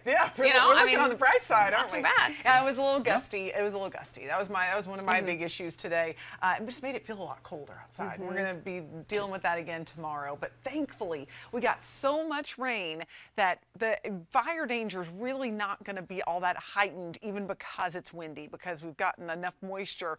Yeah, You know, we're looking on the bright side, not aren't too we? bad. Yeah, it was a little gusty. It was a little gusty. That was one of my big issues today. It just made it feel a lot colder outside. We're going to be dealing with that again tomorrow. But thankfully, we got so much rain that the fire danger is really not going to be all that heightened, even because it's windy, because we've gotten enough moisture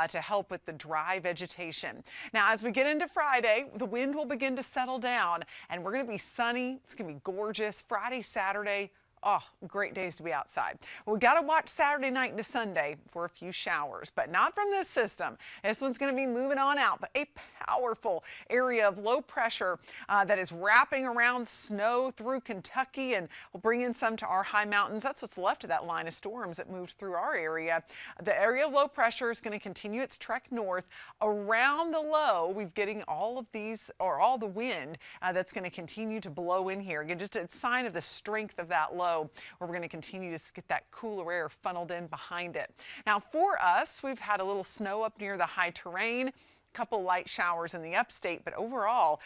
to help with the dry vegetation. Now, as we get into Friday, the wind will begin to settle down, and we're going to be sunny. It's going to be gorgeous. Friday, Saturday. Oh, great days to be outside. We got to watch Saturday night into Sunday for a few showers, but not from this system. This one's going to be moving on out, but a powerful area of low pressure that is wrapping around snow through Kentucky and will bring in some to our high mountains. That's what's left of that line of storms that moved through our area. The area of low pressure is going to continue its trek north around the low. We're getting all of these, or all the wind that's going to continue to blow in here. Again, just a sign of the strength of that low, where we're going to continue to get that cooler air funneled in behind it. Now for us, we've had a little snow up near the high terrain. Couple light showers in the upstate, but overall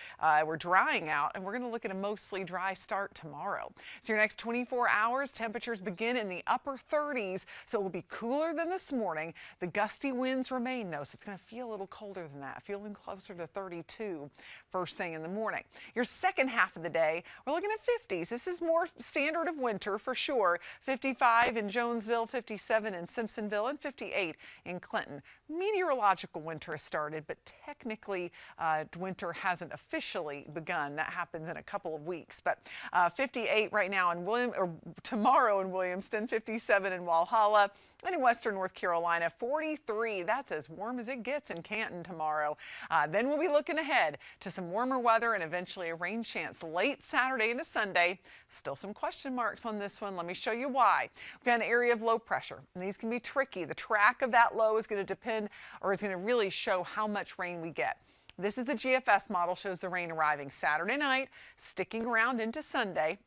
we're drying out, and we're going to look at a mostly dry start tomorrow. So your next 24 hours, temperatures begin in the upper 30s, so it will be cooler than this morning. The gusty winds remain though, so it's going to feel a little colder than that, feeling closer to 32 first thing in the morning. Your second half of the day, we're looking at 50s. This is more standard of winter for sure. 55 in Jonesville, 57 in Simpsonville, and 58 in Clinton. Meteorological winter has started, but technically winter hasn't officially begun. That happens in a couple of weeks. But 58 right now in tomorrow in Williamston, 57 in Walhalla, and in western North Carolina, 43. That's as warm as it gets in Canton tomorrow. Then we'll be looking ahead to some warmer weather and eventually a rain chance late Saturday into Sunday. Still some question marks on this one. Let me show you why. We've got an area of low pressure, and these can be tricky. The track of that low is going to depend, or is going to really show how much rain we get. This is the GFS model, shows the rain arriving Saturday night, sticking around into Sunday,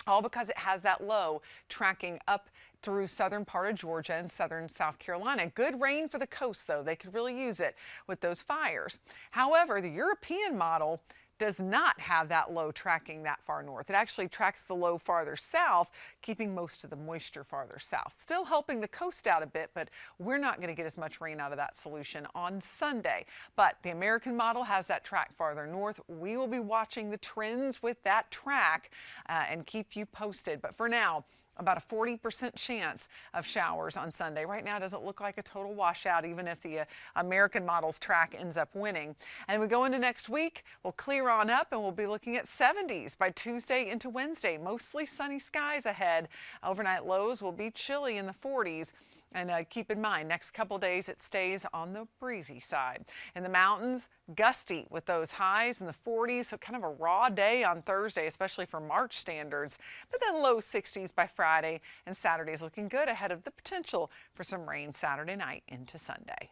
all because it has that low tracking up through southern part of Georgia and southern South Carolina. Good rain for the coast, though. They could really use it with those fires. However, the European model does not have that low tracking that far north. It actually tracks the low farther south, keeping most of the moisture farther south. Still helping the coast out a bit, but we're not going to get as much rain out of that solution on Sunday. But the American model has that track farther north. We will be watching the trends with that track and keep you posted. But for now, about a 40% chance of showers on Sunday. Right now it doesn't look like a total washout, even if the American model's track ends up winning. And we go into next week, we'll clear on up, and we'll be looking at 70s by Tuesday into Wednesday. Mostly sunny skies ahead. Overnight lows will be chilly in the 40s. And keep in mind, next couple days it stays on the breezy side. In the mountains, gusty with those highs in the 40s, so kind of a raw day on Thursday, especially for March standards. But then low 60s by Friday, and Saturday's looking good ahead of the potential for some rain Saturday night into Sunday.